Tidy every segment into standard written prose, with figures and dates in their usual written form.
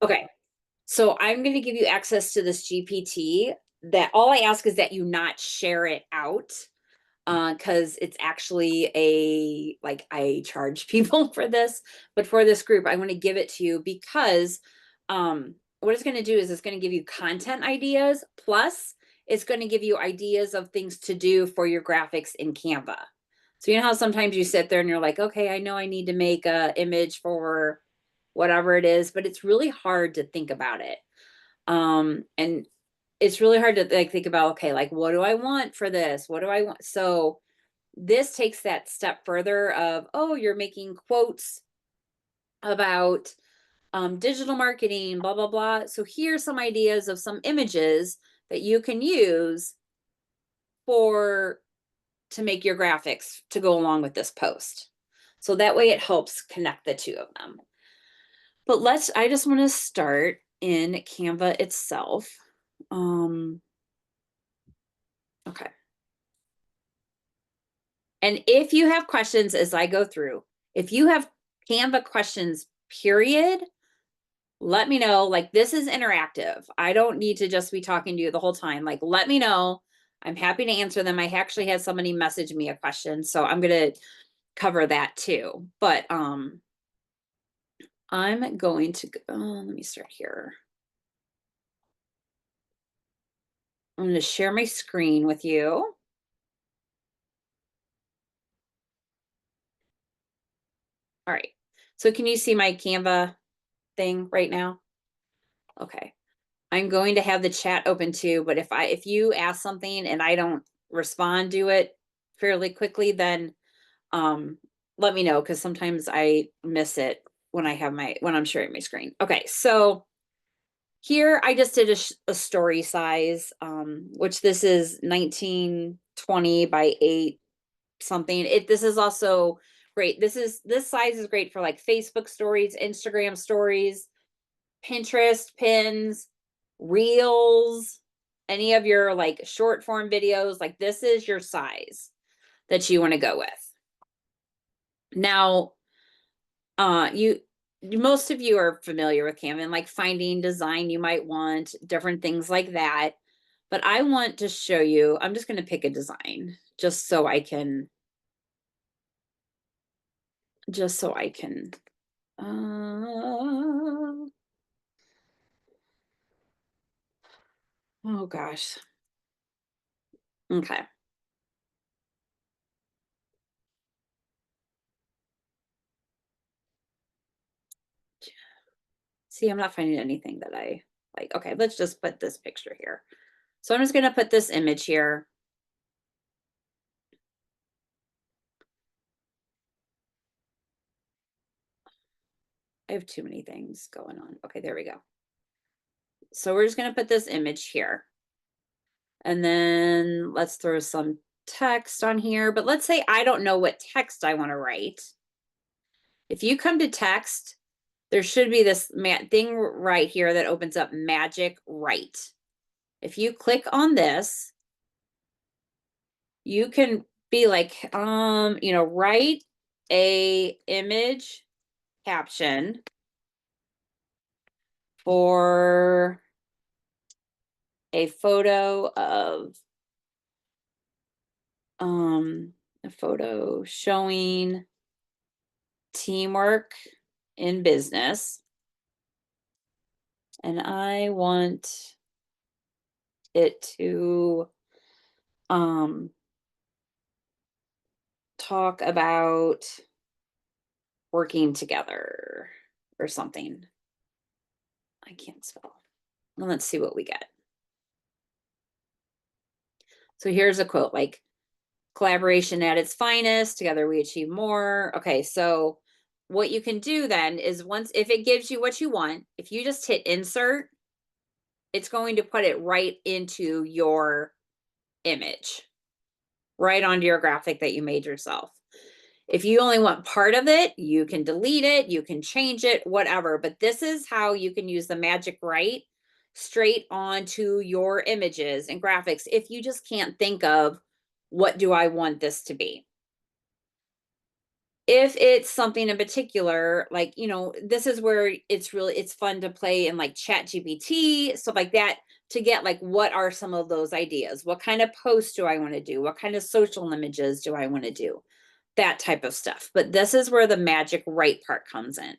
Okay, so I'm going to give you access to this GPT. That all I ask is that you not share it out, because it's actually like I charge people for this, but for this group, I want to give it to you because what it's going to do is it's going to give you content ideas, plus it's going to give you ideas of things to do for your graphics in Canva. So you know how sometimes you sit there and you're like, okay, I know I need to make a image for whatever it is, but it's really hard to think about it. And it's really hard to like think about, okay, like what do I want for this? What do I want? So this takes that step further of, oh, you're making quotes about digital marketing, blah, blah, blah. So here's some ideas of some images that you can use for to make your graphics to go along with this post. So that way it helps connect the two of them. But I just want to start in Canva itself. Okay. And if you have questions as I go through, if you have Canva questions, period, let me know. Like, this is interactive. I don't need to just be talking to you the whole time. Like, let me know. I'm happy to answer them. I actually had somebody message me a question, so I'm going to cover that too. But I'm going to go, let me start here. I'm going to share my screen with you. All right. So can you see my Canva thing right now? Okay. I'm going to have the chat open too, but if you ask something and I don't respond to it fairly quickly, then let me know, because sometimes I miss it when I'm sharing my screen. Okay, so here I just did a story size, which this is 1920 by 8 something. This is also great. This size is great for like Facebook stories, Instagram stories, Pinterest pins, reels, any of your like short form videos. Like, this is your size that you want to go with. Now, you most of you are familiar with Canva and like finding design you might want, different things like that. But I want to show you, I'm just going to pick a design just so I can uh, oh gosh. Okay. See, I'm not finding anything that I like. Okay, let's just put this picture here. So I'm just going to put this image here. I have too many things going on. Okay, there we go. So we're just going to put this image here. And then let's throw some text on here. But let's say I don't know what text I want to write. If you come to text, there should be this thing right here that opens up Magic Write. If you click on this, you can be like, write a image caption for a photo of a photo showing teamwork in business, and I want it to talk about working together or something. I can't spell. Well, let's see what we get. So here's a quote, like, collaboration at its finest, together we achieve more. Okay, so what you can do then is, if it gives you what you want, if you just hit insert, it's going to put it right into your image, right onto your graphic that you made yourself. If you only want part of it, you can delete it, you can change it, whatever. But this is how you can use the Magic Write straight onto your images and graphics if you just can't think of what do I want this to be. if it's something in particular, like, this is where it's fun to play in like Chat GPT, stuff like that, to get like, what are some of those ideas? What kind of posts do I want to do? What kind of social images do I want to do? That type of stuff. But this is where the magic right part comes in.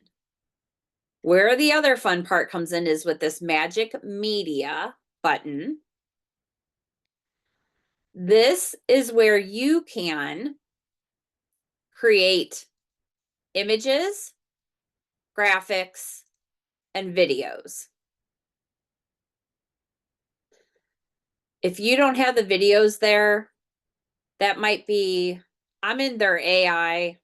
Where the other fun part comes in is with this magic media button. This is where you can create images, graphics, and videos. If you don't have the videos there, that might be, I'm in their AI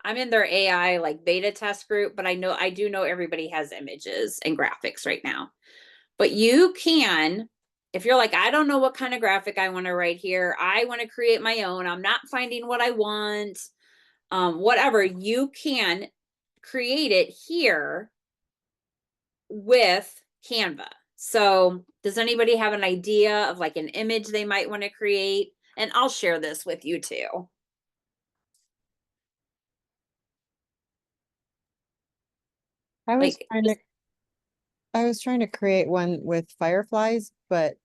like beta test group, but I do know everybody has images and graphics right now. But you can, if you're like, I don't know what kind of graphic I want to write here, I want to create my own, I'm not finding what I want, whatever, you can create it here with Canva. So does anybody have an idea of like an image they might want to create? And I'll share this with you too. I was Like, trying to I was trying to create one with fireflies, but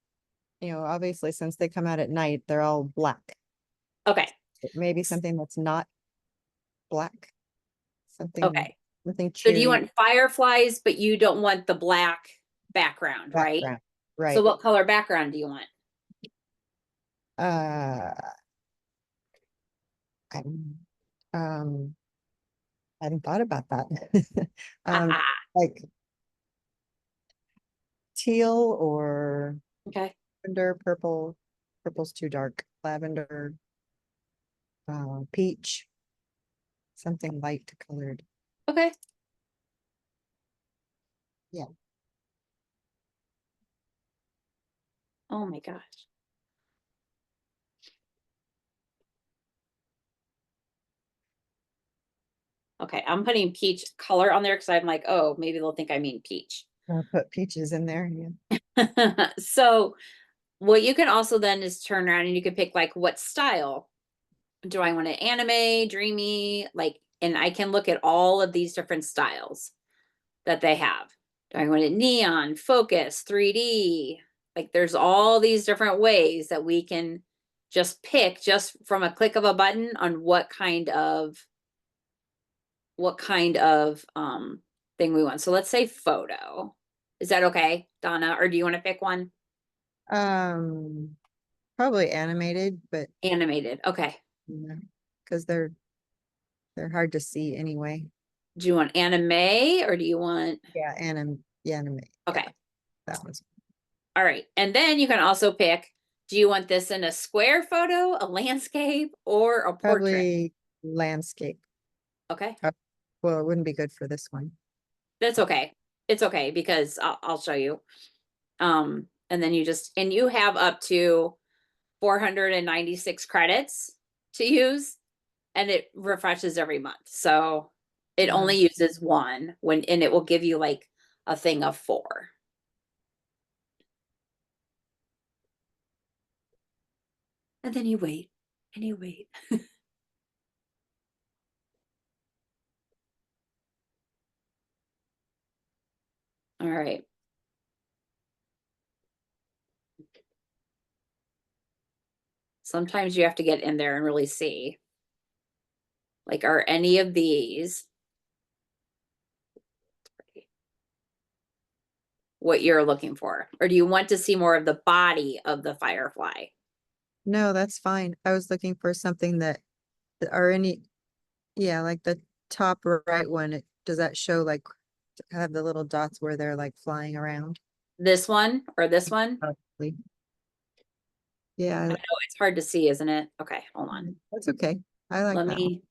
obviously since they come out at night, they're all black. okay, Maybe something that's not black, something okay. something So do you cheery want fireflies, but you don't want the black background, right? background. So Right. what color background do you want? Uh I'm I hadn't thought about that. Um like teal or Okay, lavender, purple. Purple's too dark. Lavender, peach, something light colored. okay. Yeah. Oh my gosh. Okay, I'm putting peach color on there because I'm like, oh, maybe they'll think I mean peach. I'll put peaches in there. Yeah. So what you can also then is turn around and you can pick like what style. Do I want it anime, dreamy, like, and I can look at all of these different styles that they have. Do I want it neon, focus, 3D? Like there's all these different ways that we can just pick just from a click of a button on what kind of thing we want. So let's say photo. Is that okay, Donna? Or do you want to pick one? Um, Probably animated, but Animated. Okay. because they're hard to see anyway. Do you want anime or do you want Yeah, anime. Yeah, okay. that one's All right. And then you can also pick, do you want this in a square photo, a landscape, or a portrait? probably landscape. Okay. Well, it wouldn't be good for this one. That's okay. It's okay because I'll show you. And then you have up to 496 credits to use and it refreshes every month. So it only uses one and it will give you like a thing of 4. And then you wait and you wait. All right. Sometimes you have to get in there and really see. Like, are any of these what you're looking for? Or do you want to see more of the body of the firefly? No, that's fine. I was looking for something that are any, yeah, like the top right one. Does that show like have the little dots where they're like flying around? This one or this one? Probably. I Yeah, know it's hard to see, isn't it? Okay, hold on. that's okay. I like Let that one. me,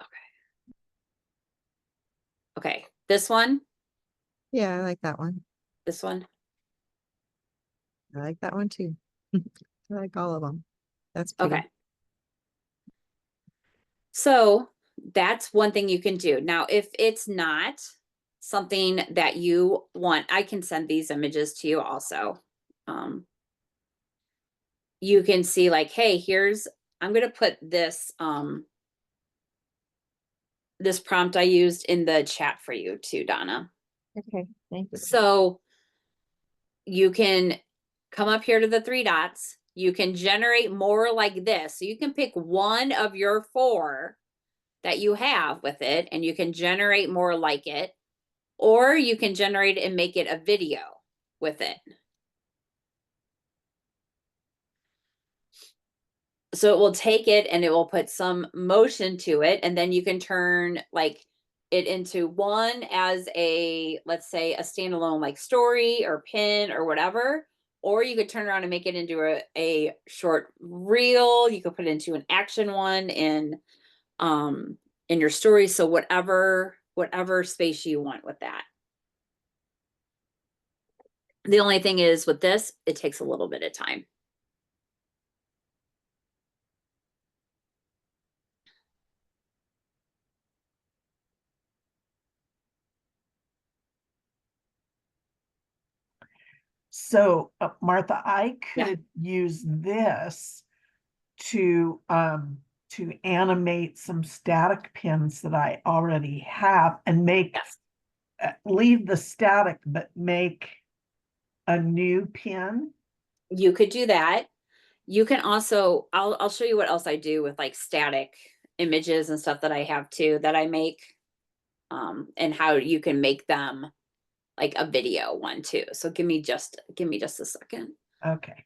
okay. Okay, this one, Yeah, I like that one. this one. I like that one too. I like all of them. That's Okay. pretty. So that's one thing you can do. Now, if it's not something that you want, I can send these images to you also. Um, you can see like, hey, I'm going to put this, this prompt I used in the chat for you too, Donna. Okay, thank you. So you can come up here to the 3 dots. You can generate more like this. So you can pick one of your 4 that you have with it, and you can generate more like it, or you can generate it and make it a video with it. So it will take it and it will put some motion to it, and then you can turn like it into one as a, let's say, a standalone like story or pin or whatever, or you could turn around and make it into a short reel. You could put it into an action one in your story. So whatever space you want with that. The only thing is with this, it takes a little bit of time. So, Martha, I Yeah. could use this to animate some static pins that I already have and make Yes. leave the static, but make a new pin. You could do that. You can also, I'll show you what else I do with like static images and stuff that I have too, that I make, and how you can make them like a video one too. So give me just a second. Okay.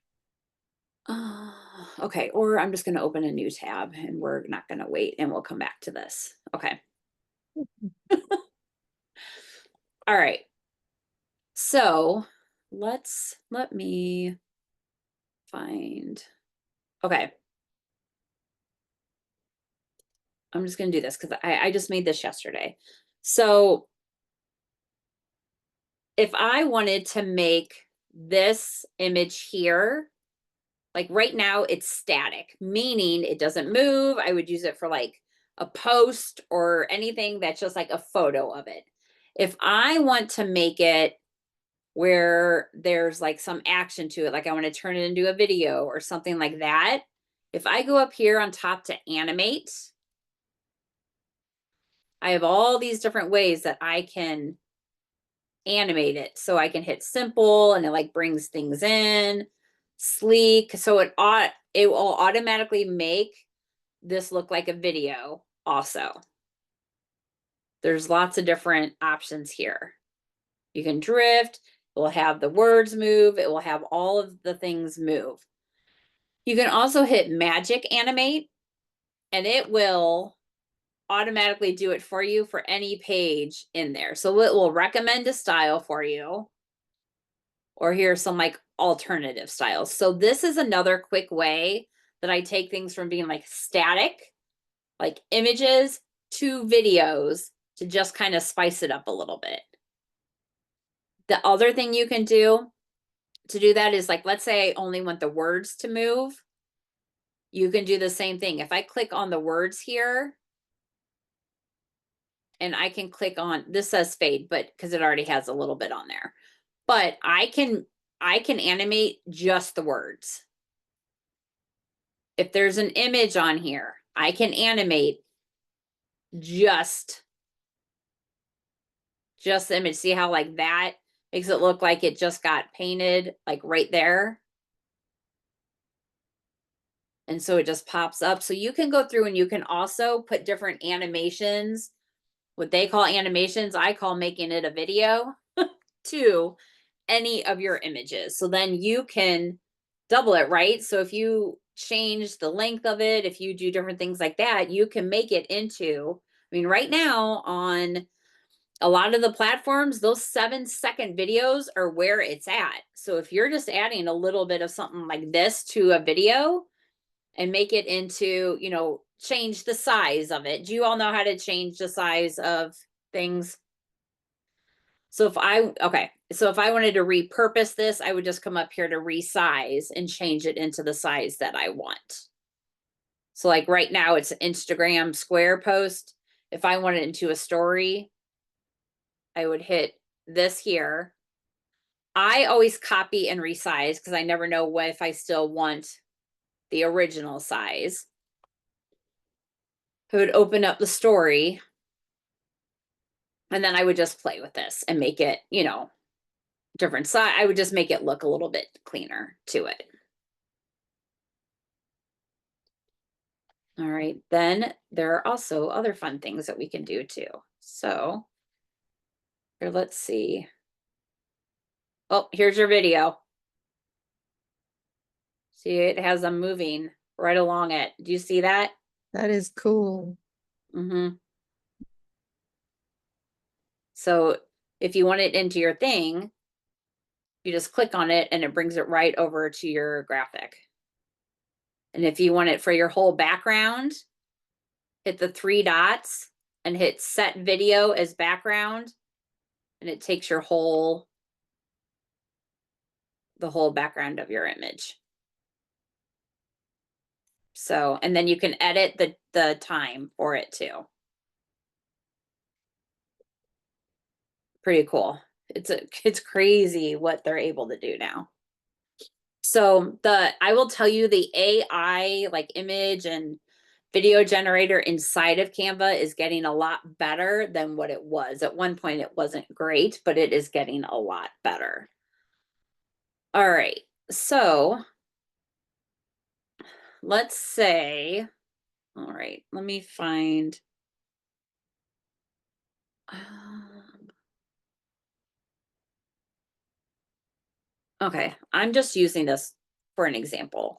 Okay, or I'm just going to open a new tab and we're not going to wait and we'll come back to this. Okay. All right. So let me find, okay. I'm just going to do this because I just made this yesterday. So if I wanted to make this image here, like right now it's static, meaning it doesn't move. I would use it for like a post or anything that's just like a photo of it. If I want to make it where there's like some action to it, like I want to turn it into a video or something like that, if I go up here on top to animate, I have all these different ways that I can animate it. So I can hit simple and it like brings things in, sleek. So it will automatically make this look like a video also. There's lots of different options here. You can drift, it will have the words move, it will have all of the things move. You can also hit magic animate and it will automatically do it for you for any page in there. So it will recommend a style for you. Or here's some like alternative styles. So this is another quick way that I take things from being like static, like images, to videos to just kind of spice it up a little bit. The other thing you can do to do that is like, let's say I only want the words to move. You can do the same thing. If I click on the words here, and I can click on, this says fade, but because it already has a little bit on there, but I can animate just the words. If there's an image on here, I can animate just the image. See how like that makes it look like it just got painted like right there. And so it just pops up. So you can go through and you can also put different animations, what they call animations, I call making it a video, to any of your images. So then you can double it, right? So if you change the length of it, if you do different things like that, you can make it into, I mean, right now on a lot of the platforms, those 7-second videos are where it's at. So if you're just adding a little bit of something like this to a video and make it into, change the size of it. Do you all know how to change the size of things? So if I wanted to repurpose this, I would just come up here to resize and change it into the size that I want. So like right now it's an Instagram square post. If I wanted it into a story, I would hit this here. I always copy and resize because I never know what if I still want the original size. I would open up the story, and then I would just play with this and make it, you know, different size. I would just make it look a little bit cleaner to it. All right, then there are also other fun things that we can do too. So here, let's see. Oh, here's your video. See, it has them moving right along it. Do you see that? That is cool. Mm-hmm. So if you want it into your thing, you just click on it and it brings it right over to your graphic. And if you want it for your whole background, hit the 3 dots and hit set video as background, and it takes your the whole background of your image. So, and then you can edit the time for it too. Pretty cool. It's crazy what they're able to do now. So I will tell you, the AI like image and video generator inside of Canva is getting a lot better than what it was. At one point it wasn't great, but it is getting a lot better. All right, so let's say, all right, let me find, okay, I'm just using this for an example.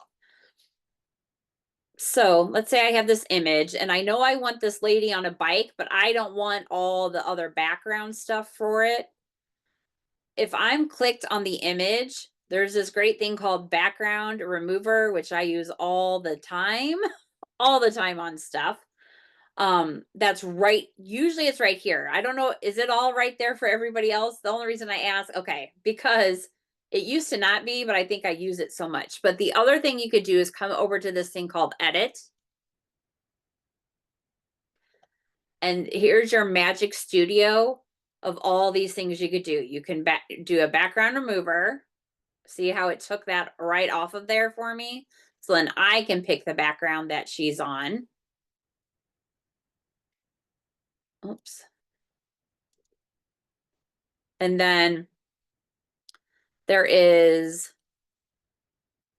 So let's say I have this image and I know I want this lady on a bike, but I don't want all the other background stuff for it. If I'm clicked on the image, there's this great thing called background remover, which I use all the time, all the time on stuff. That's right. Usually it's right here. I don't know. Is it all right there for everybody else? The only reason I ask, okay, because it used to not be, but I think I use it so much. But the other thing you could do is come over to this thing called edit. And here's your magic studio of all these things you could do. You can do a background remover. See how it took that right off of there for me? So then I can pick the background that she's on. Oops. And then there is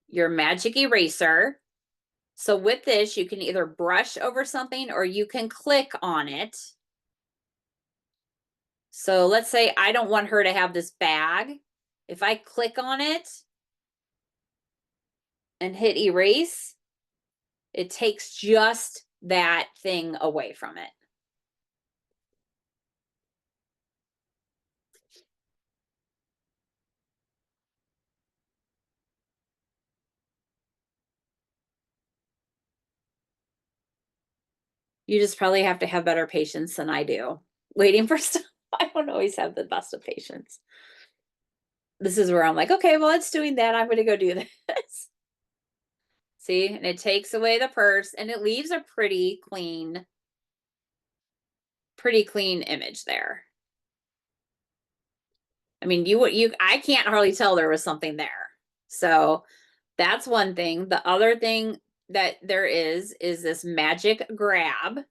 your magic eraser. So with this, you can either brush over something or you can click on it. So let's say I don't want her to have this bag. If I click on it and hit erase, it takes just that thing away from it. You just probably have to have better patience than I do. Waiting for stuff. I don't always have the best of patience. This is where I'm like, okay, well, it's doing that. I'm going to go do this. See, and it takes away the purse and it leaves a pretty clean image there. I mean, I can't hardly tell there was something there. So that's one thing. The other thing that there is this magic grab.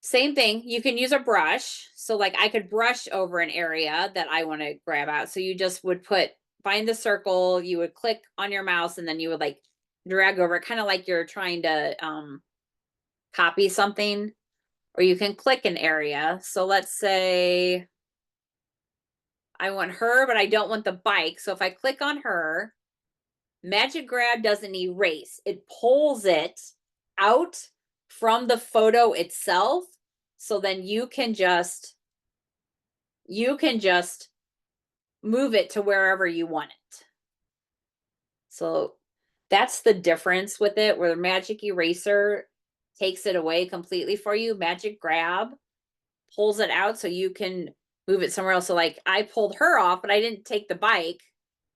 Same thing, you can use a brush. So like I could brush over an area that I want to grab out. So you just would find the circle, you would click on your mouse and then you would like drag over, kind of like you're trying to copy something, or you can click an area. So let's say I want her, but I don't want the bike. So if I click on her, Magic Grab doesn't erase, it pulls it out from the photo itself. So then you can just move it to wherever you want it. So that's the difference with it, where the Magic Eraser takes it away completely for you. Magic Grab pulls it out so you can move it somewhere else. So like I pulled her off, but I didn't take the bike.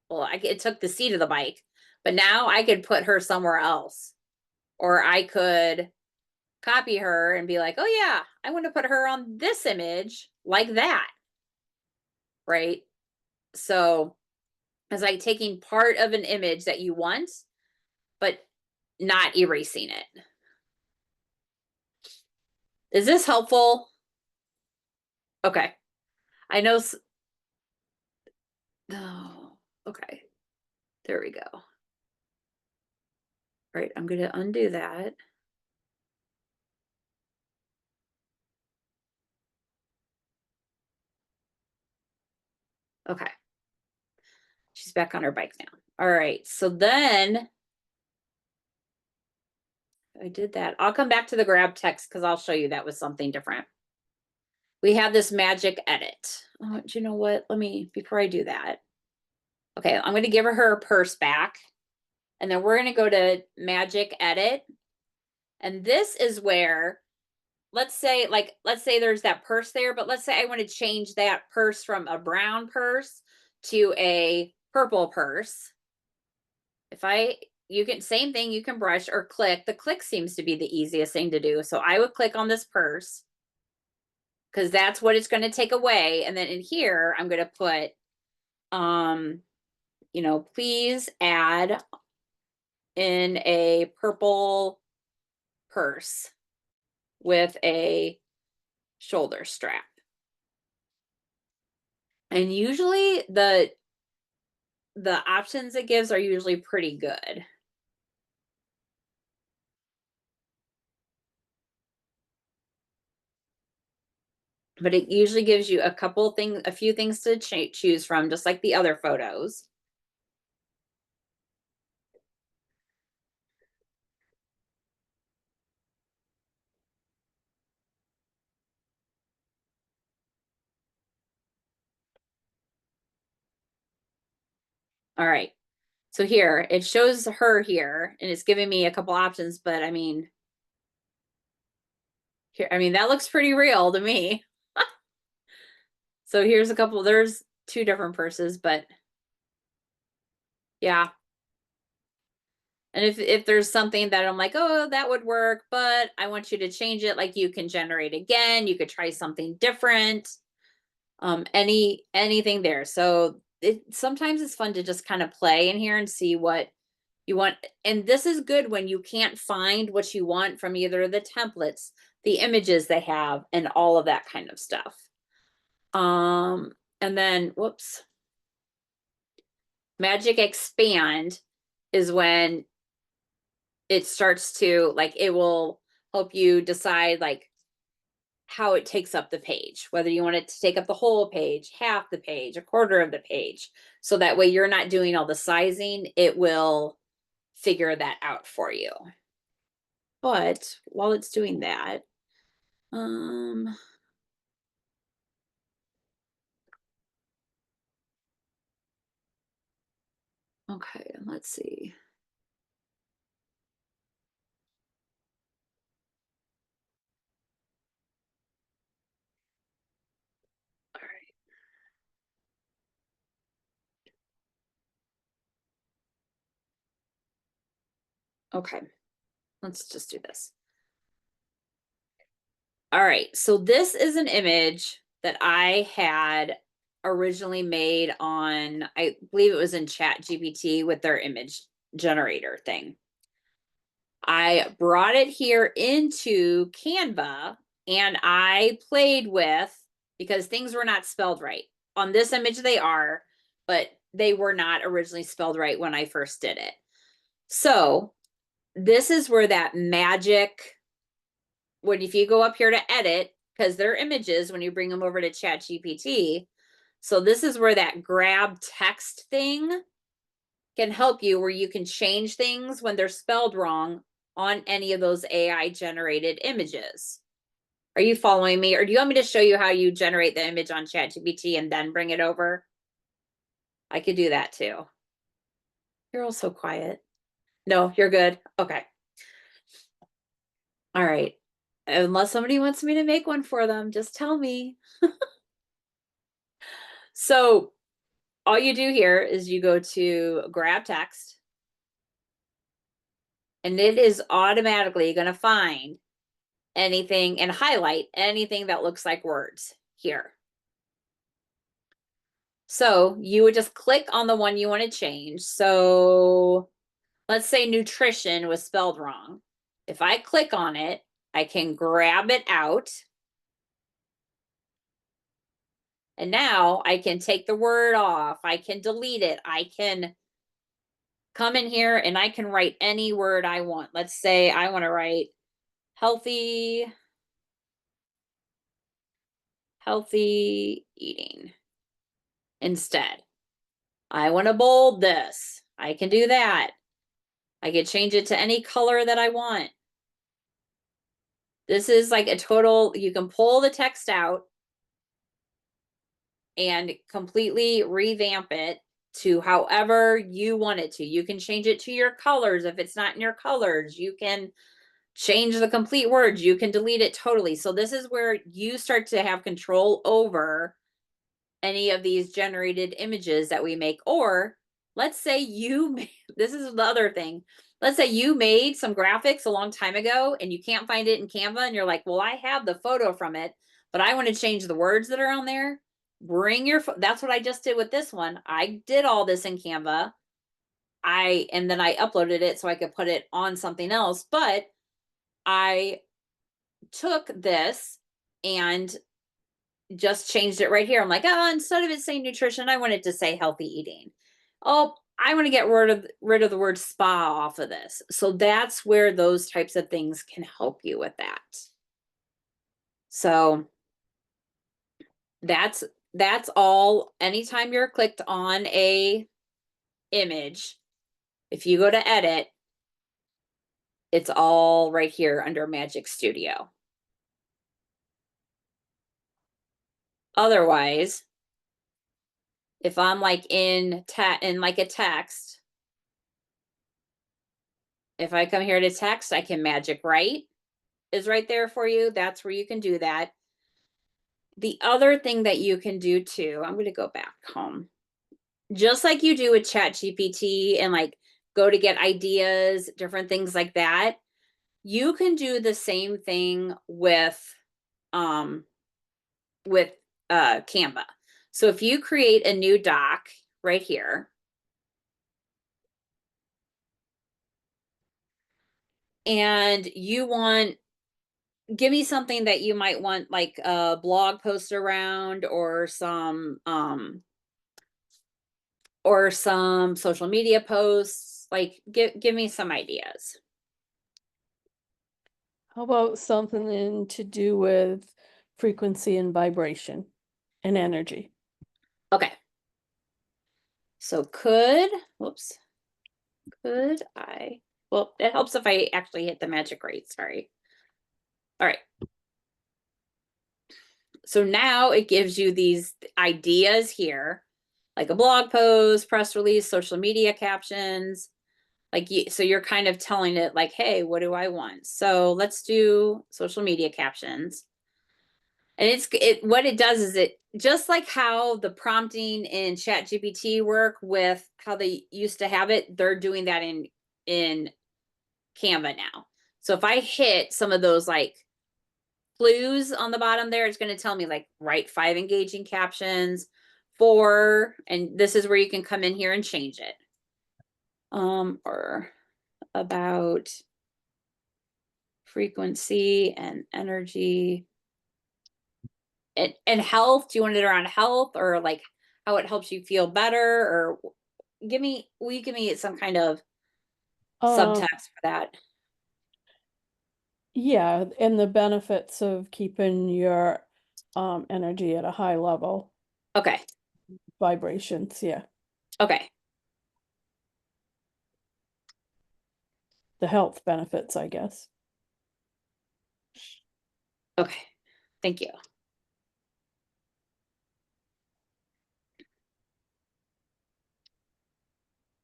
Well, it took the seat of the bike, but now I could put her somewhere else. Or I could copy her and be like, oh yeah, I want to put her on this image like that. Right? So, It's like taking part of an image that you want, but not erasing it. Is this helpful? Okay. I know. Oh, okay. There we go. All right, I'm going to undo that. Okay. She's back on her bike now. All right. So then I did that. I'll come back to the grab text because I'll show you that was something different. We have this magic edit. Oh, do you know what? Let me, before I do that. Okay, I'm going to give her purse back. And then we're going to go to magic edit. And this is where, let's say there's that purse there, but let's say I want to change that purse from a brown purse to a purple purse. You can, same thing, you can brush or click. The click seems to be the easiest thing to do. So I would click on this purse because that's what it's going to take away. And then in here, I'm going to put, you know, please add in a purple purse with a shoulder strap. And usually the options it gives are usually pretty good. But it usually gives you a few things to choose from, just like the other photos. All right. So here, it shows her here, and it's giving me a couple options, but I mean, here, I mean, that looks pretty real to me. So here's a couple, there's two different purses, but yeah. And if there's something that I'm like, oh, that would work, but I want you to change it, like you can generate again, you could try something different. Anything there. So sometimes it's fun to just kind of play in here and see what you want. And this is good when you can't find what you want from either the templates, the images they have, and all of that kind of stuff. And then, whoops. Magic expand is when it starts to, like, it will help you decide like how it takes up the page, whether you want it to take up the whole page, half the page, a quarter of the page. So that way you're not doing all the sizing, it will figure that out for you. But while it's doing that, okay, let's see. All right. Okay, let's just do this. All right, so this is an image that I had originally made on, I believe it was in Chat GPT with their image generator thing. I brought it here into Canva and I played with, because things were not spelled right. On this image they are, but they were not originally spelled right when I first did it. So this is where that magic, when if you go up here to edit, because they're images when you bring them over to Chat GPT. So this is where that grab text thing can help you, where you can change things when they're spelled wrong on any of those AI generated images. Are you following me? Or do you want me to show you how you generate the image on ChatGPT and then bring it over? I could do that too. You're all so quiet. No, you're good. Okay. All right. Unless somebody wants me to make one for them, just tell me. So all you do here is you go to grab text, and it is automatically going to find anything and highlight anything that looks like words here. So you would just click on the one you want to change. So let's say nutrition was spelled wrong. If I click on it, I can grab it out. And now I can take the word off. I can delete it. I can come in here and I can write any word I want. Let's say I want to write healthy eating instead. I want to bold this. I can do that. I can change it to any color that I want. This is like a total, you can pull the text out and completely revamp it to however you want it to. You can change it to your colors if it's not in your colors. You can change the complete words. You can delete it totally. So this is where you start to have control over any of these generated images that we make. Or let's say you, this is the other thing. Let's say you made some graphics a long time ago and you can't find it in Canva and you're like, well, I have the photo from it, but I want to change the words that are on there. Bring your, that's what I just did with this one. I did all this in Canva. And then I uploaded it so I could put it on something else, but I took this and just changed it right here. I'm like, oh, instead of it saying nutrition, I want it to say healthy eating. Oh, I want to get rid of the word spa off of this. So that's where those types of things can help you with that. So that's all. Anytime you're clicked on a image, if you go to edit, it's all right here under Magic Studio. Otherwise, if I'm like in like a text, if I come here to text, I can magic write is right there for you. That's where you can do that. The other thing that you can do too, I'm going to go back home. Just like you do with Chat GPT and like go to get ideas, different things like that, you can do the same thing with Canva. So if you create a new doc right here, and you want, give me something that you might want, like a blog post around or some social media posts, like give me some ideas. How about something to do with frequency and vibration and energy? Okay. So well, it helps if I actually hit the magic rate, sorry. All right. So now it gives you these ideas here, like a blog post, press release, social media captions. Like, so you're kind of telling it like, hey, what do I want? So let's do social media captions. And what it does is it, just like how the prompting in Chat GPT work with how they used to have it, they're doing that in Canva now. So if I hit some of those like clues on the bottom there, it's going to tell me like write 5 engaging captions, 4, and this is where you can come in here and change it. Or about frequency and energy and health. Do you want it around health or like how it helps you feel better? Or will you give me some kind of subtext for that? Yeah, and the benefits of keeping your energy at a high level. Okay. Vibrations, yeah. Okay. The health benefits, I guess. Okay. Thank you.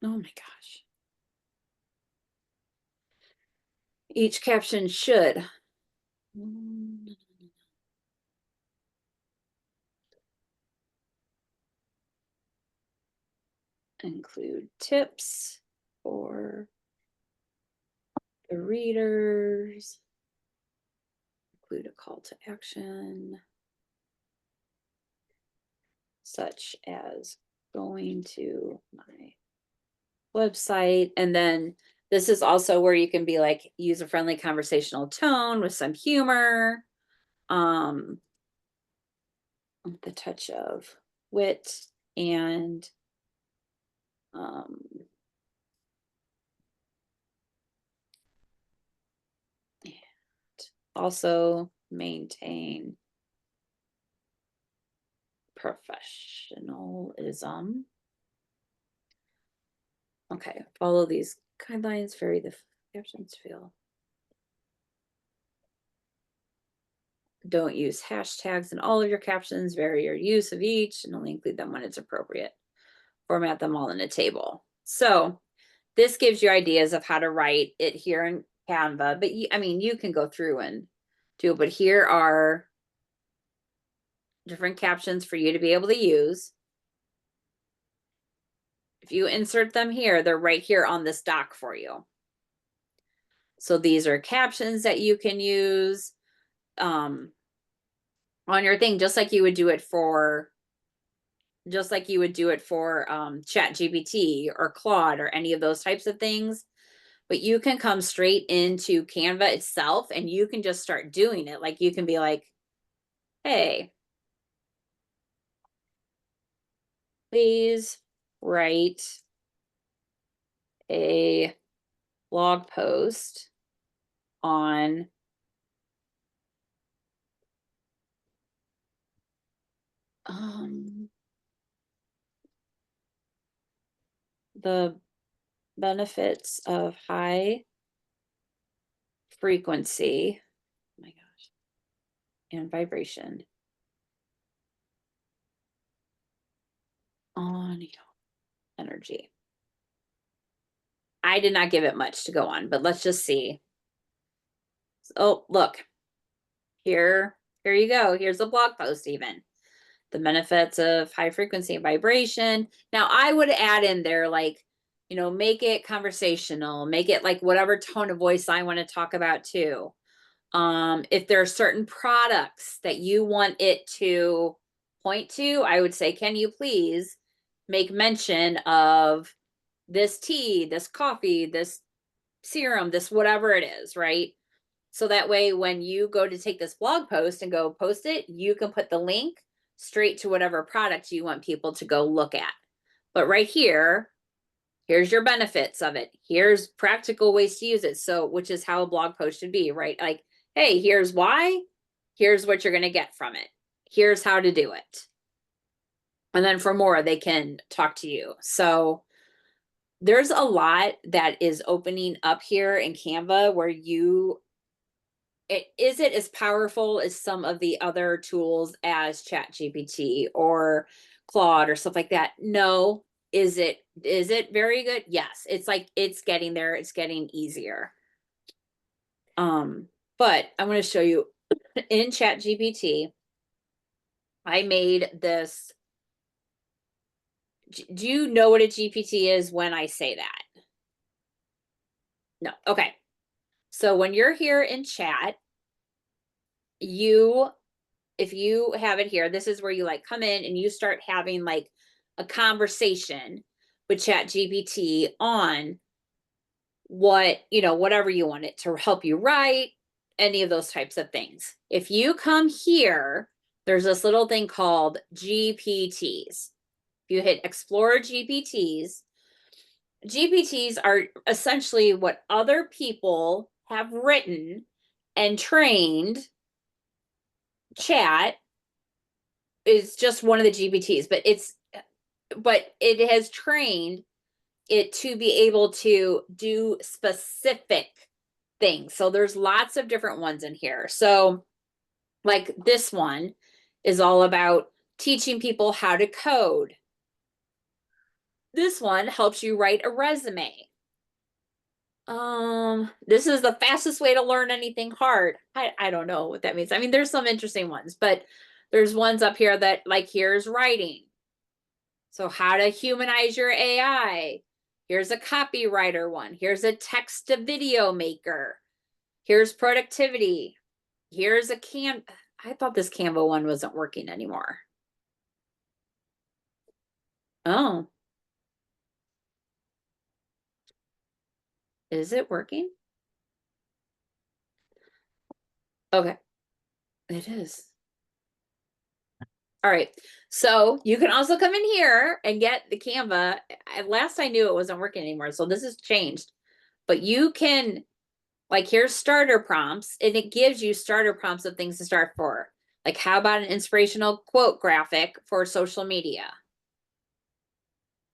Oh my gosh. Each caption should include tips for the readers, include a call to action, such as going to my website. And then this is also where you can be like, use a friendly conversational tone with some humor, with a touch of wit and also maintain professionalism. Okay, follow these guidelines, vary the captions feel. Don't use hashtags in all of your captions, vary your use of each, and only include them when it's appropriate. Format them all in a table. So this gives you ideas of how to write it here in Canva, but I mean, you can go through and do, but here are different captions for you to be able to use. If you insert them here, they're right here on this doc for you. So these are captions that you can use on your thing, just like you would do it for Chat GPT or Claude or any of those types of things. But you can come straight into Canva itself and you can just start doing it. Like you can be like, hey, please write a blog post on the benefits of high frequency, oh my gosh, and vibration on energy. I did not give it much to go on, but let's just see. Oh, look, here you go. Here's a blog post even. The benefits of high frequency and vibration. Now I would add in there, like, make it conversational, make it like whatever tone of voice I want to talk about too. If there are certain products that you want it to point to, I would say, can you please make mention of this tea, this coffee, this serum, this whatever it is, right? So that way, when you go to take this blog post and go post it, you can put the link straight to whatever product you want people to go look at. But right here, here's your benefits of it. Here's practical ways to use it. So, which is how a blog post should be, right? Like, hey, here's why. Here's what you're going to get from it. Here's how to do it. And then for more, they can talk to you. So there's a lot that is opening up here in Canva where is it as powerful as some of the other tools as Chat GPT or Claude or stuff like that? No. Is it very good? Yes. It's like, it's getting there. It's getting easier. But I'm going to show you in Chat GPT, I made this. Do you know what a GPT is when I say that? No. Okay. So when you're here in chat, if you have it here, this is where you like come in and you start having like a conversation with Chat GPT on whatever you want it to help you write, any of those types of things. If you come here, there's this little thing called GPTs. If you hit Explore GPTs, GPTs are essentially what other people have written and trained. Chat is just one of the GPTs, but it has trained it to be able to do specific things. So there's lots of different ones in here. So like this one is all about teaching people how to code. This one helps you write a resume. This is the fastest way to learn anything hard. I don't know what that means. I mean, there's some interesting ones, but there's ones up here that like, here's writing. So how to humanize your AI. Here's a copywriter one. Here's a text to video maker. Here's productivity. Here's a I thought this Canva one wasn't working anymore. Oh. Is it working? Okay. It is. All right. So you can also come in here and get the Canva. At last I knew it wasn't working anymore. So this has changed. But you can, like, here's starter prompts, and it gives you starter prompts of things to start for. Like, how about an inspirational quote graphic for social media?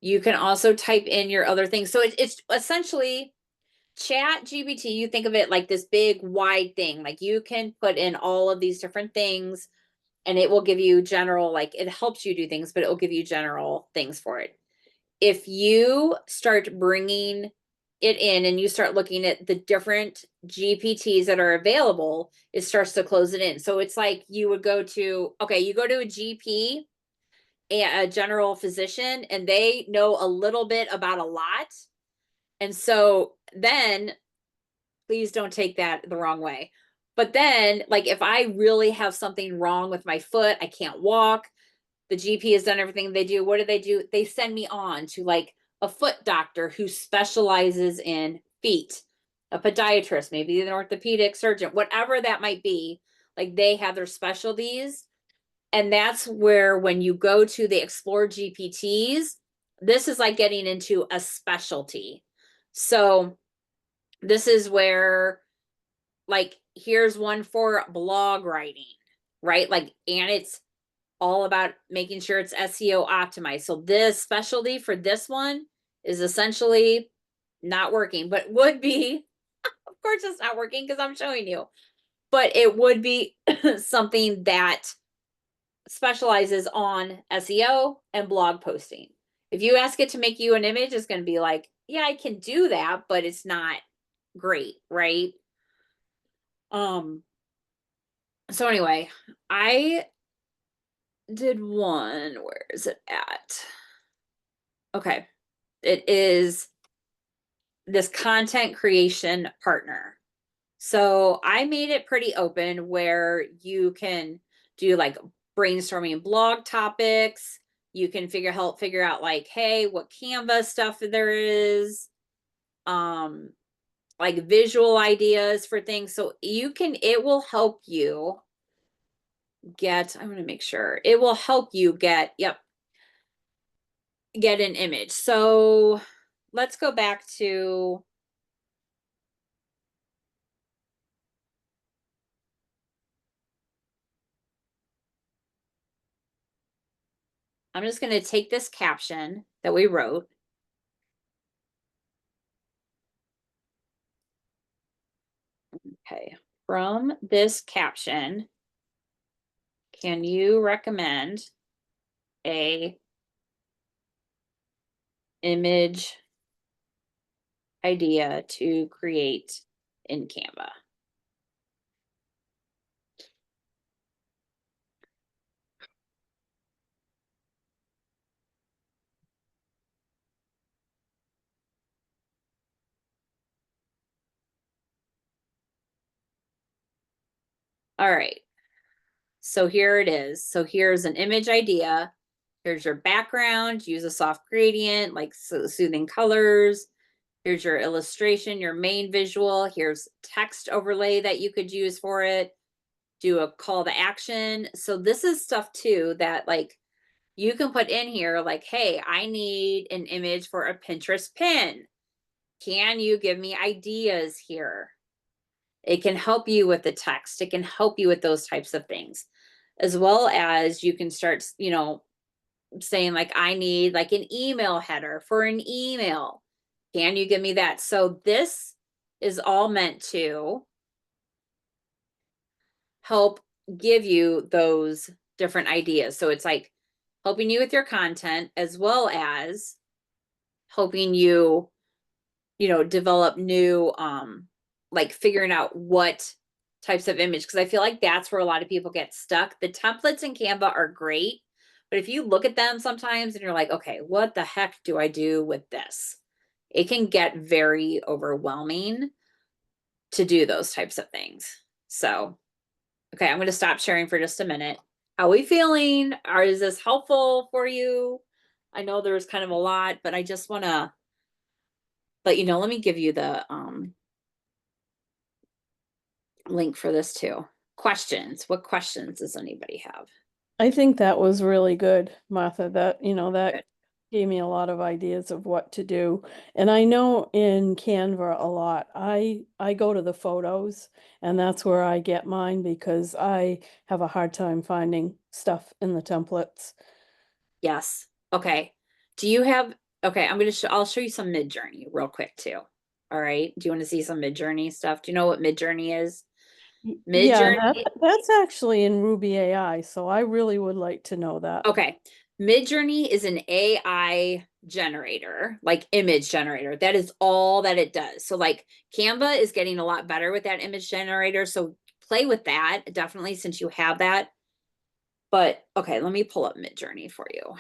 You can also type in your other things. So it's essentially Chat GPT. You think of it like this big wide thing. Like, you can put in all of these different things and it will give you general, like, it helps you do things, but it will give you general things for it. If you start bringing it in and you start looking at the different GPTs that are available, it starts to close it in. So it's like you would go to, okay, you go to a GP, a general physician, and they know a little bit about a lot. And so then, please don't take that the wrong way. But then, like, if I really have something wrong with my foot, I can't walk, the GP has done everything they do. What do? They send me on to like a foot doctor who specializes in feet, a podiatrist, maybe an orthopedic surgeon, whatever that might be. Like, they have their specialties. And that's where, when you go to the Explore GPTs, this is like getting into a specialty. So this is where, like, here's one for blog writing, right? Like, and it's all about making sure it's SEO optimized. So this specialty for this one is essentially not working, but would be, of course it's not working because I'm showing you, but it would be something that specializes on SEO and blog posting. If you ask it to make you an image, it's going to be like, yeah, I can do that, but it's not great, right? So anyway, I did one. Where is it at? Okay. It is this content creation partner. So I made it pretty open where you can do like brainstorming blog topics. You can help figure out, like, hey, what Canva stuff there is, like visual ideas for things. So it will help you get, I'm going to make sure it will help you get, yep, get an image. So let's go back to, I'm just going to take this caption that we wrote. Okay. From this caption, can you recommend a image idea to create in Canva? All right. So here it is. So here's an image idea. Here's your background. Use a soft gradient, like soothing colors. Here's your illustration, your main visual. Here's text overlay that you could use for it. Do a call to action. So this is stuff too that, like, you can put in here, like, hey, I need an image for a Pinterest pin. Can you give me ideas here? It can help you with the text. It can help you with those types of things, as well as you can start, saying, like, I need like an email header for an email. Can you give me that? So this is all meant to help give you those different ideas. So it's like helping you with your content, as well as helping you, develop new, like figuring out what types of image. Cause I feel like that's where a lot of people get stuck. The templates in Canva are great, but if you look at them sometimes and you're like, okay, what the heck do I do with this? It can get very overwhelming to do those types of things. So, okay, I'm going to stop sharing for just a minute. How are we feeling? Is this helpful for you? I know there's kind of a lot, but I just want to let you know. Let me give you the link for this too. Questions. What questions does anybody have? I think that was really good, Martha, that, you know, Good. that gave me a lot of ideas of what to do. And I know in Canva a lot, I go to the photos and that's where I get mine because I have a hard time finding stuff in the templates. Yes. Okay. Do you have, okay, I'm going to I'll show you some Midjourney real quick too. All right. Do you want to see some Midjourney stuff? Do you know what Midjourney is? Yeah, Midjourney. that's actually in Ruby AI, so I really would like to know that. Okay. Midjourney is an AI generator, like image generator. That is all that it does. So like Canva is getting a lot better with that image generator. So play with that definitely since you have that. But okay, let me pull up Midjourney for you.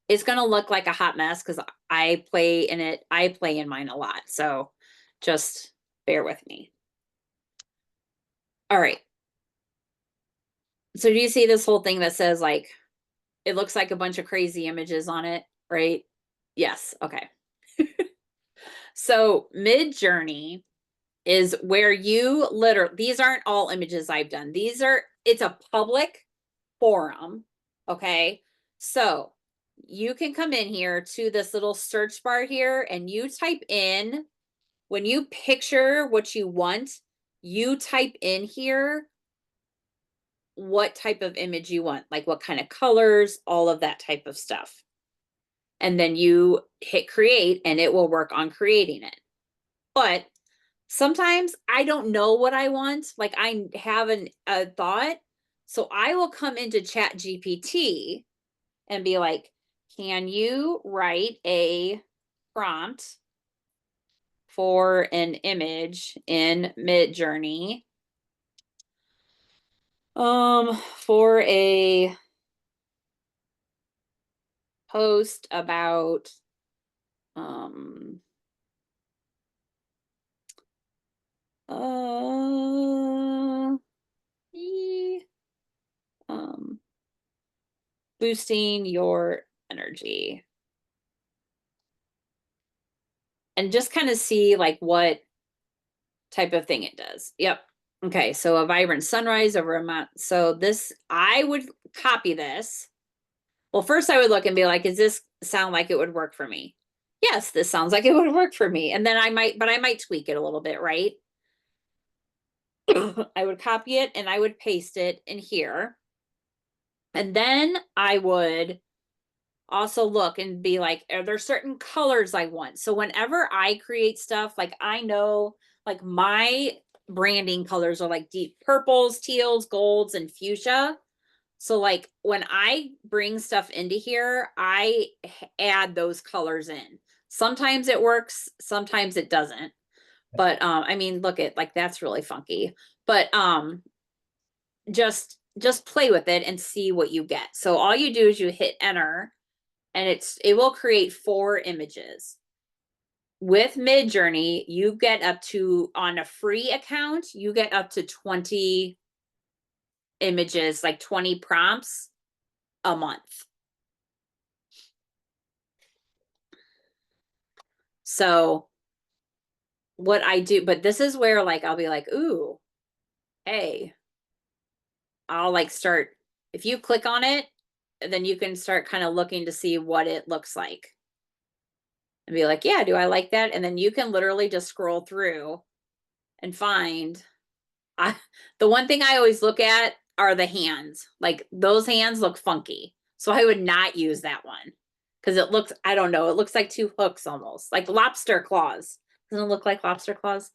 It's going to look like a hot mess because I play in it. I play in mine a lot. So just bear with me. All right. So do you see this whole thing that says like, it looks like a bunch of crazy images on it, right? Yes. Okay. So Midjourney is where you literally, these aren't all images I've done. These are, it's a public forum. Okay. So you can come in here to this little search bar here and you type in, when you picture what you want, you type in here what type of image you want, like what kind of colors, all of that type of stuff. And then you hit create and it will work on creating it. But sometimes I don't know what I want. Like I have a thought. So I will come into Chat GPT and be like, can you write a prompt for an image in Midjourney for a post about e- um boosting your energy, and just kind of see like what type of thing it does. Yep. Okay, so a vibrant sunrise over a month. So this, I would copy this. Well, first I would look and be like, does this sound like it would work for me? Yes, this sounds like it would work for me. And then I might tweak it a little bit, right? I would copy it and I would paste it in here. And then I would also look and be like, are there certain colors I want? So whenever I create stuff, like I know like my branding colors are like deep purples, teals, golds, and fuchsia. So like when I bring stuff into here, I add those colors in. Sometimes it works, sometimes it doesn't. But I mean, look at like that's really funky. But just play with it and see what you get. So all you do is you hit enter and it will create 4 images. With Midjourney, you get up to, on a free account, you get up to 20 images, like 20 prompts a month. So what I do, but this is where like I'll be like, ooh, hey, I'll like start, if you click on it, then you can start kind of looking to see what it looks like. And be like, yeah, do I like that? And then you can literally just scroll through and find. The one thing I always look at are the hands. Like those hands look funky. So I would not use that one because it looks, I don't know, it looks like 2 hooks almost, like lobster claws. Doesn't it look like lobster claws?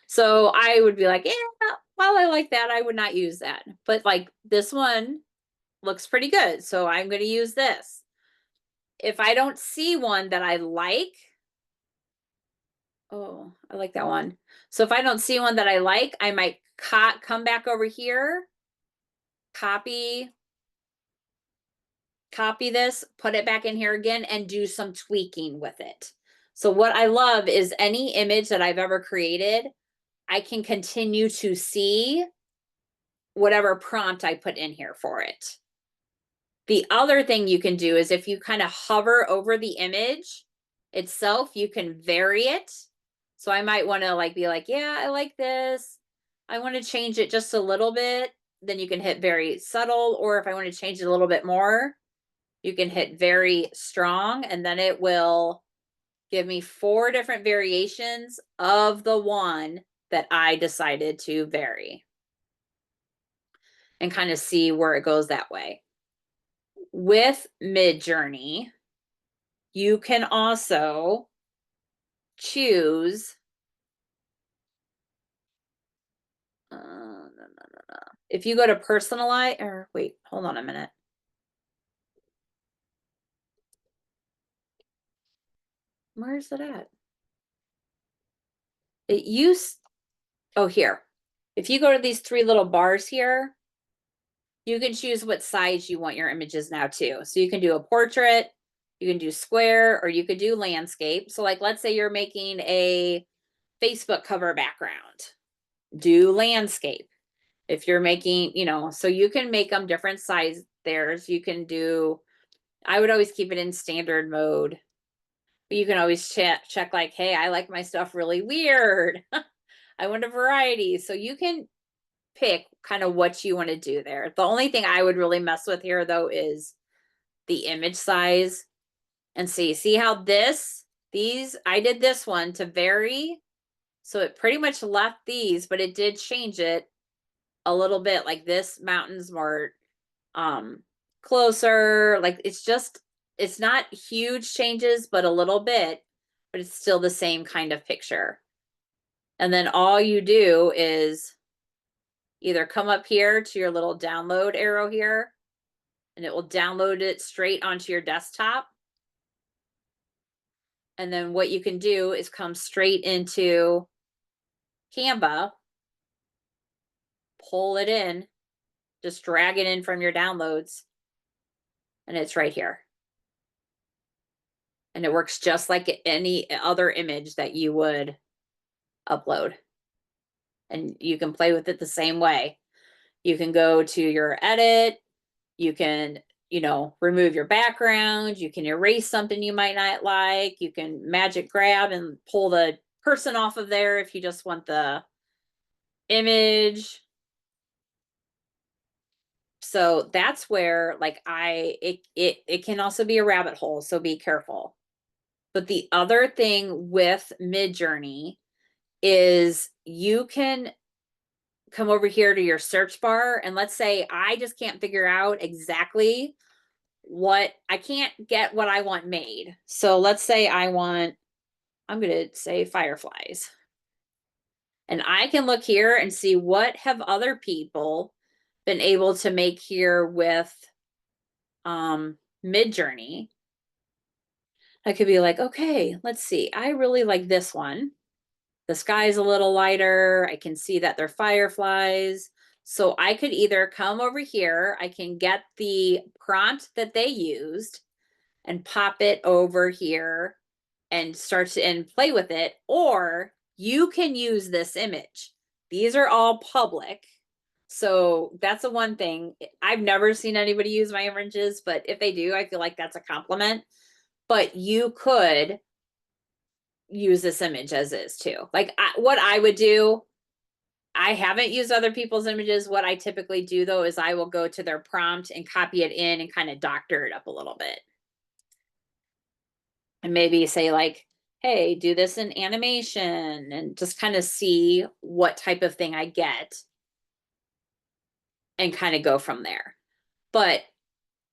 So I would be like, yeah, well, I like that. I would not use that. But like this one looks pretty good. So I'm going to use this. If I don't see one that I like, oh, I like that one. So if I don't see one that I like, I might come back over here, copy this, put it back in here again, and do some tweaking with it. So what I love is any image that I've ever created, I can continue to see whatever prompt I put in here for it. The other thing you can do is if you kind of hover over the image itself, you can vary it. So I might want to like be like, yeah, I like this. I want to change it just a little bit. Then you can hit very subtle, or if I want to change it a little bit more, you can hit very strong, and then it will give me 4 different variations of the one that I decided to vary, and kind of see where it goes that way. With Midjourney, you can also choose if you go to personalize, or wait, hold on a minute. Where's it at? It used, oh, here. If you go to these 3 little bars here, you can choose what size you want your images now too. So you can do a portrait, you can do square, or you could do landscape. So like, let's say you're making a Facebook cover background, do landscape. If you're making, you know, so you can make them different size. There's, you can do, I would always keep it in standard mode. But you can always check like, hey, I like my stuff really weird. I want a variety. So you can pick kind of what you want to do there. The only thing I would really mess with here though is the image size. And see how I did this one to vary. So it pretty much left these, but it did change it a little bit. Like this mountain's more closer. Like it's not huge changes, but a little bit, but it's still the same kind of picture. And then all you do is either come up here to your little download arrow here, and it will download it straight onto your desktop. And then what you can do is come straight into Canva, pull it in, just drag it in from your downloads, and it's right here. And it works just like any other image that you would upload. And you can play with it the same way. You can go to your edit, you can, you know, remove your background, you can erase something you might not like, you can magic grab and pull the person off of there if you just want the image. So that's where like it can also be a rabbit hole, so be careful. But the other thing with Midjourney is you can come over here to your search bar, and let's say I just can't figure out exactly I can't get what I want made. So let's say I'm going to say fireflies. And I can look here and see what have other people been able to make here with Midjourney. I could be like, okay, let's see. I really like this one. The sky's a little lighter. I can see that they're fireflies. So I could either come over here, I can get the prompt that they used and pop it over here and start to and play with it, or you can use this image. These are all public. So that's the one thing. I've never seen anybody use my images, but if they do, I feel like that's a compliment. But you could use this image as is too. Like what I would do, I haven't used other people's images. What I typically do though is I will go to their prompt and copy it in and kind of doctor it up a little bit. And maybe say like, hey, do this in animation, and just kind of see what type of thing I get and kind of go from there. But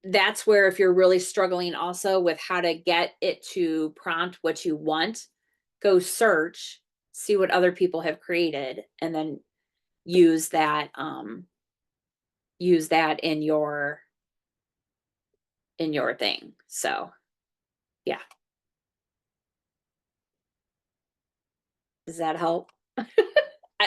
that's where if you're really struggling also with how to get it to prompt what you want, go search, see what other people have created, and then use that in your thing. So yeah. Does that help?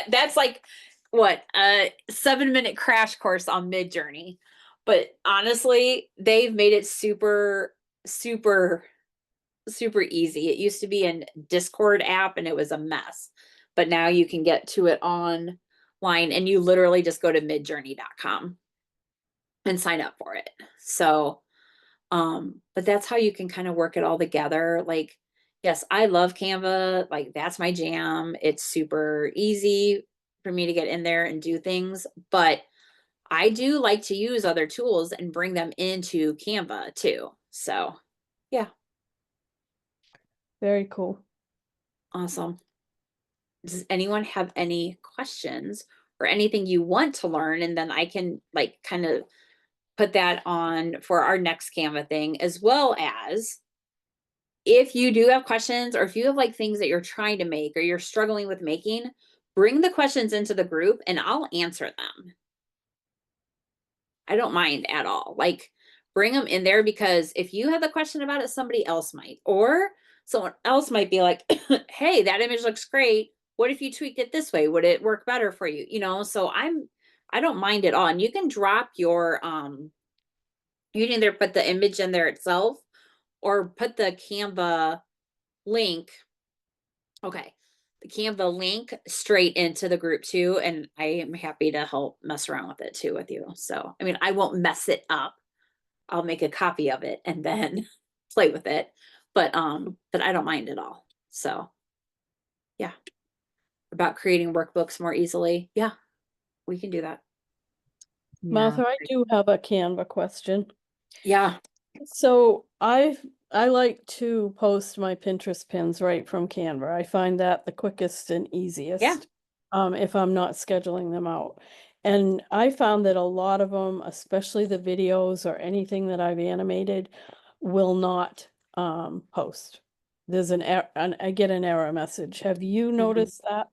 That's like what a 7-minute crash course on Midjourney. But honestly, they've made it super easy. It used to be a Discord app and it was a mess. But now you can get to it online, and you literally just go to midjourney.com. and sign up for it. So, but that's how you can kind of work it all together. Like, yes, I love Canva. Like, that's my jam. It's super easy for me to get in there and do things, but I do like to use other tools and bring them into Canva too. So, yeah, Very cool. awesome. Does anyone have any questions or anything you want to learn? And then I can like kind of put that on for our next Canva thing, as well as if you do have questions or if you have like things that you're trying to make or you're struggling with making, bring the questions into the group and I'll answer them. I don't mind at all. Like, bring them in there, because if you have the question about it, somebody else might, or someone else might be like, hey, that image looks great. What if you tweaked it this way? Would it work better for you? You know, so I don't mind at all. And you can drop your you can either put the image in there itself or put the Canva link. Okay. The Canva link straight into the group too. And I am happy to help mess around with it too with you. So, I mean, I won't mess it up. I'll make a copy of it and then play with it. But I don't mind at all. So yeah. About creating workbooks more easily. Yeah, we can do that. Yeah. Martha, I do have a Canva question. Yeah. So I like to post my Pinterest pins right from Canva. I find that the quickest and easiest. If I'm not scheduling them out. And I found that a lot of them, especially the videos or anything that I've animated, will not post. There's I get an error message. Have you noticed that?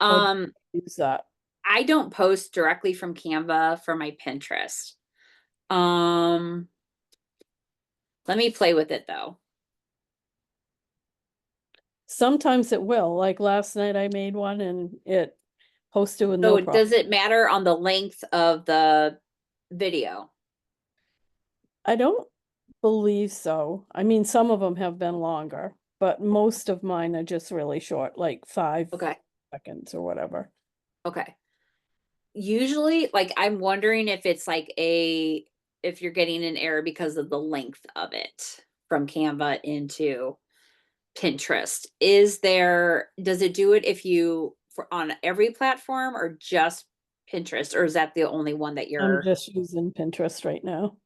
Or do Um, you use that? I don't post directly from Canva for my Pinterest. Um, let me play with it though. Sometimes it will. Like last night I made one and it posted with So no problem. does it matter on the length of the video? I don't believe so. I mean, some of them have been longer, but most of mine are just really short, like 5 Okay. seconds or whatever. Okay. Usually, like, I'm wondering if it's like if you're getting an error because of the length of it from Canva into Pinterest. Does it do it if you for on every platform or just Pinterest, or is that the only one that I'm you're? just using Pinterest right now.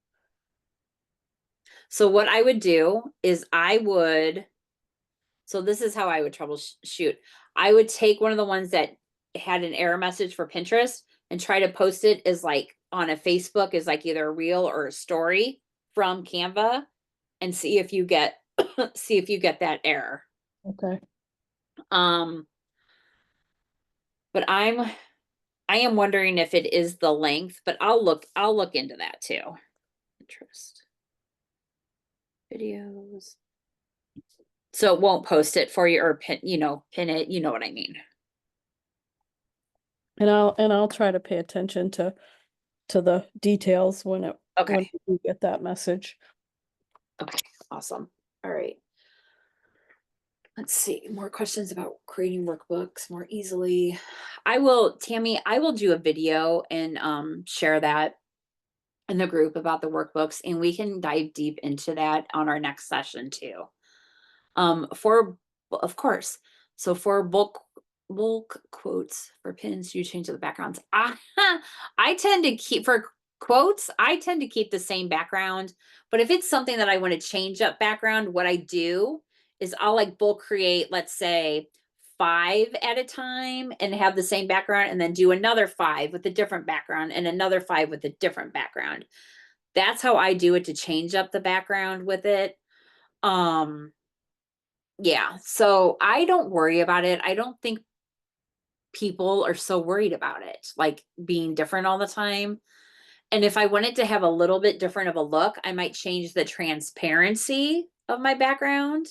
So what I would do is so this is how I would troubleshoot. I would take one of the ones that had an error message for Pinterest and try to post it as like on a Facebook as like either a reel or a story from Canva and see if you get see if you get that error. Okay. Um, but I am wondering if it is the length, but I'll look into that too. Pinterest videos. So it won't post it for you or pin it, you know what I mean. And I'll try to pay attention to the details when Okay. you get that message. Okay, awesome. All right. Let's see, more questions about creating workbooks more easily. Tammy, I will do a video and share that in the group about the workbooks, and we can dive deep into that on our next session too. For of course, so for bulk quotes for pins, you change the backgrounds. I tend to keep for quotes, I tend to keep the same background, but if it's something that I want to change up background, what I do is I'll like bulk create, let's say 5 at a time and have the same background, and then do another 5 with a different background and another 5 with a different background. That's how I do it to change up the background with it. Yeah, so I don't worry about it. I don't think people are so worried about it, like being different all the time. And if I wanted to have a little bit different of a look, I might change the transparency of my background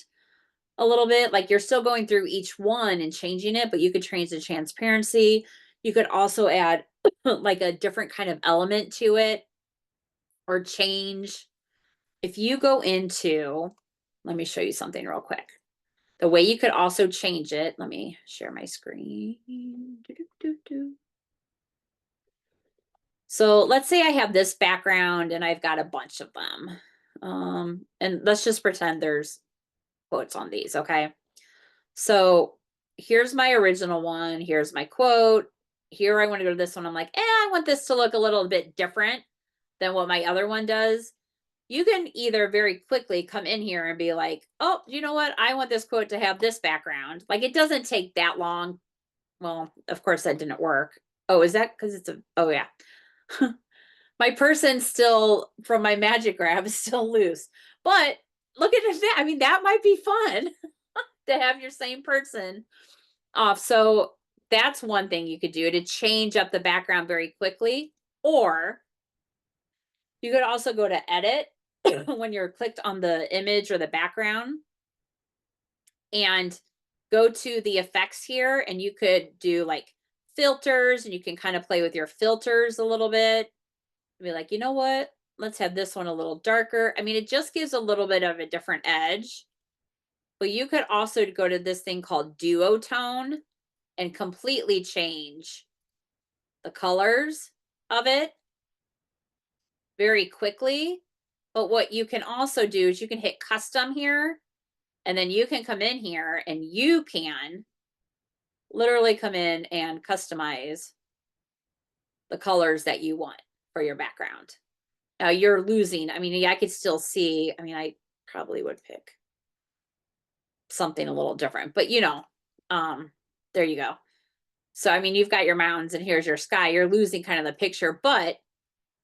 a little bit. Like, you're still going through each one and changing it, but you could change the transparency. You could also add like a different kind of element to it, or change. If you go into, let me show you something real quick. The way you could also change it, let me share my screen. So let's say I have this background and I've got a bunch of them. And let's just pretend there's quotes on these, okay? So here's my original one. Here's my quote. Here I want to go to this one. I'm like, I want this to look a little bit different than what my other one does. You can either very quickly come in here and be like, oh, you know what? I want this quote to have this background. Like it doesn't take that long. Well, of course that didn't work. Oh, is that because oh yeah. My person still from my magic grab is still loose. But look at that. I mean, that might be fun to have your same person off. So that's one thing you could do to change up the background very quickly. Or you could also go to edit when you're clicked on the image or the background and go to the effects here, and you could do like filters, and you can kind of play with your filters a little bit. Be like, you know what? Let's have this one a little darker. I mean, it just gives a little bit of a different edge. But you could also go to this thing called duotone and completely change the colors of it very quickly. But what you can also do is you can hit custom here, and then you can come in here and you can literally come in and customize the colors that you want for your background. Now you're losing. I mean, I could still see. I mean, I probably would pick something a little different, but there you go. So, I mean, you've got your mountains and here's your sky. You're losing kind of the picture, but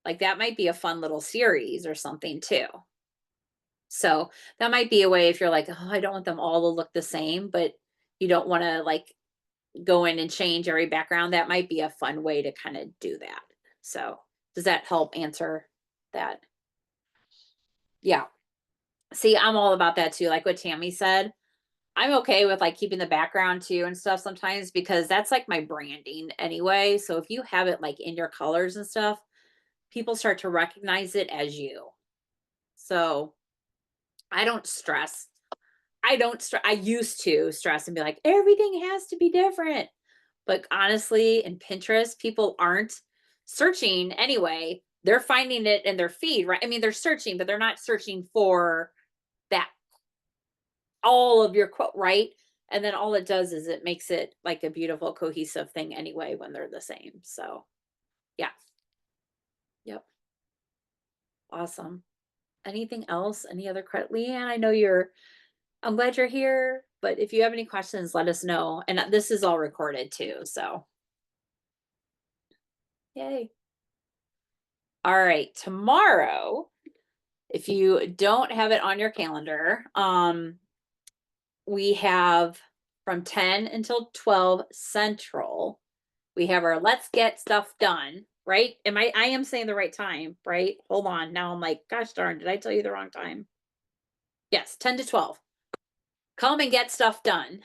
like that might be a fun little series or something too. So that might be a way if you're like, oh, I don't want them all to look the same, but you don't want to like go in and change every background. That might be a fun way to kind of do that. So does that help answer that? Yeah. See, I'm all about that too. Like what Tammy said, I'm okay with like keeping the background too and stuff sometimes because that's like my branding anyway. So if you have it like in your colors and stuff, people start to recognize it as you. So I don't stress. I used to stress and be like, everything has to be different. But honestly, in Pinterest, people aren't searching anyway. They're finding it in their feed, right? I mean, they're searching, but they're not searching for that all of your quote, right? And then all it does is it makes it like a beautiful cohesive thing anyway when they're the same. So yeah. Yep. Awesome. Anything else? Any other credit? Leanne, I know I'm glad you're here, but if you have any questions, let us know. And this is all recorded too. So yay. All right. Tomorrow, if you don't have it on your calendar, we have from 10 until 12 Central. We have our Let's Get Stuff Done, right? I am saying the right time, right? Hold on. Now I'm like, gosh darn, did I tell you the wrong time? Yes, 10 to 12. Come and get stuff done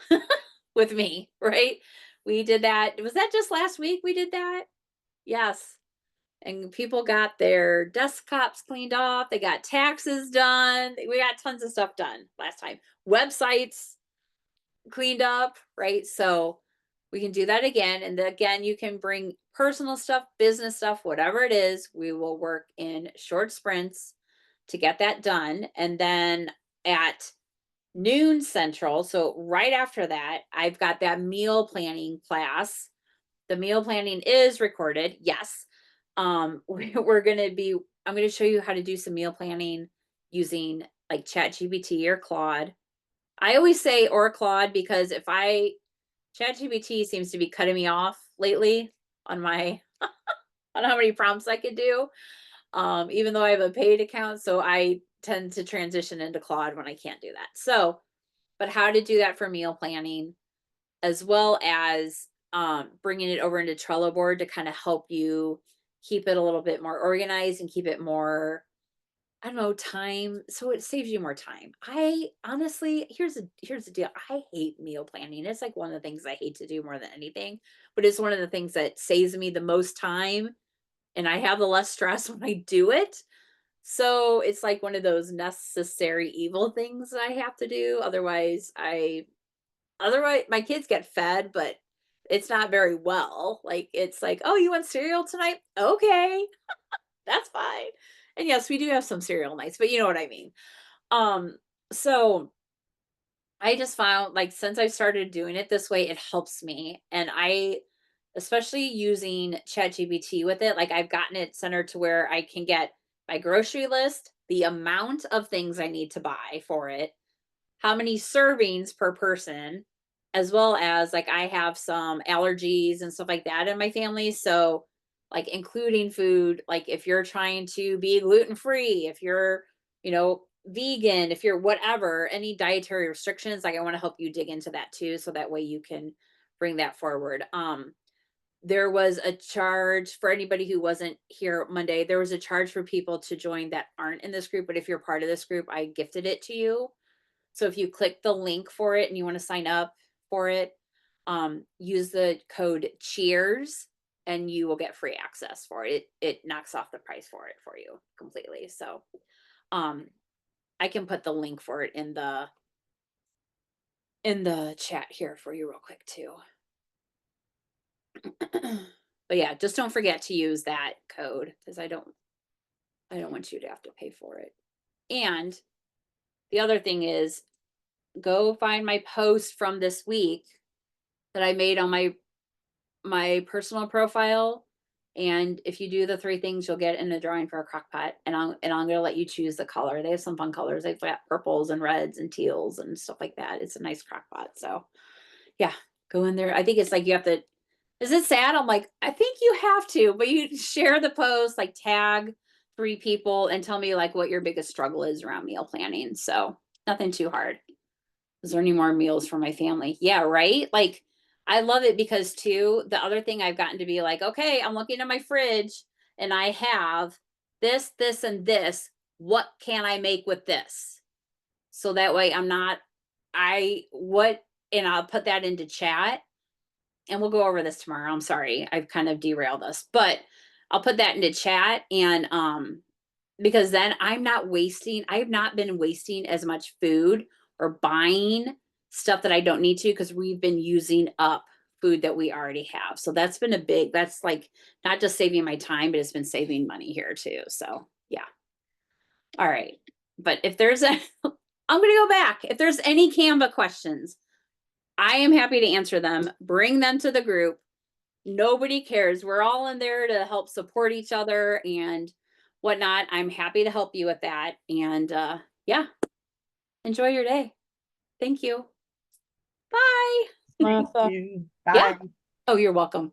with me, right? We did that. Was that just last week we did that? Yes. And people got their desktops cleaned off. They got taxes done. We got tons of stuff done last time. Websites cleaned up, right? So we can do that again. And again, you can bring personal stuff, business stuff, whatever it is. We will work in short sprints to get that done. And then at noon Central, so right after that, I've got that meal planning class. The meal planning is recorded. Yes. We're going to be, I'm going to show you how to do some meal planning using like ChatGPT or Claude. I always say or Claude because ChatGPT seems to be cutting me off lately on my on how many prompts I could do. Even though I have a paid account, so I tend to transition into Claude when I can't do that. So, but how to do that for meal planning, as well as bringing it over into Trello board to kind of help you keep it a little bit more organized and keep it more, I don't know, time. So it saves you more time. I honestly, here's the deal. I hate meal planning. It's like one of the things I hate to do more than anything, but it's one of the things that saves me the most time and I have the less stress when I do it. So it's like one of those necessary evil things that I have to do. Otherwise my kids get fed, but it's not very well. Like, it's like, oh, you want cereal tonight? Okay, that's fine. And yes, we do have some cereal nights, but you know what I mean. So I just found, like, since I started doing it this way, it helps me. And especially using ChatGPT with it, like, I've gotten it centered to where I can get my grocery list, the amount of things I need to buy for it, how many servings per person, as well as, like, I have some allergies and stuff like that in my family. So, like, including food, like, if you're trying to be gluten free, if you're, vegan, if you're whatever, any dietary restrictions, like, I want to help you dig into that too. So that way you can bring that forward. There was a charge for anybody who wasn't here Monday. There was a charge for people to join that aren't in this group. But if you're part of this group, I gifted it to you. So if you click the link for it and you want to sign up for it, use the code cheers and you will get free access for it. It knocks off the price for it for you completely. So I can put the link for it in the chat here for you real quick too. But yeah, just don't forget to use that code because I don't want you to have to pay for it. And the other thing is, go find my post from this week that I made on my personal profile. And if you do the 3 things, you'll get in a drawing for a crock pot. And I'm gonna let you choose the color. They have some fun colors. They've got purples and reds and teals and stuff like that. It's a nice crock pot. So yeah, go in there. I think it's like you have to. Is it sad? I'm like, I think you have to, but you share the post, like tag 3 people and tell me like what your biggest struggle is around meal planning. So nothing too hard. Is there any more meals for my family? Yeah, right? Like, I love it because too, the other thing I've gotten to be like, okay, I'm looking at my fridge and I have this, this, and this. What can I make with this? So that way I'm not, and I'll put that into chat and we'll go over this tomorrow. I'm sorry. I've kind of derailed us, but I'll put that into chat and, because then I've not been wasting as much food or buying stuff that I don't need to because we've been using up food that we already have. So that's like not just saving my time, but it's been saving money here too. So yeah. All right. But if there's I'm going to go back. If there's any Canva questions, I am happy to answer them. Bring them to the group. Nobody cares. We're all in there to help support each other and whatnot. I'm happy to help you with that. And yeah, enjoy your day. Thank you. Bye. Thank Martha. you. Yeah. Bye. Oh, you're welcome.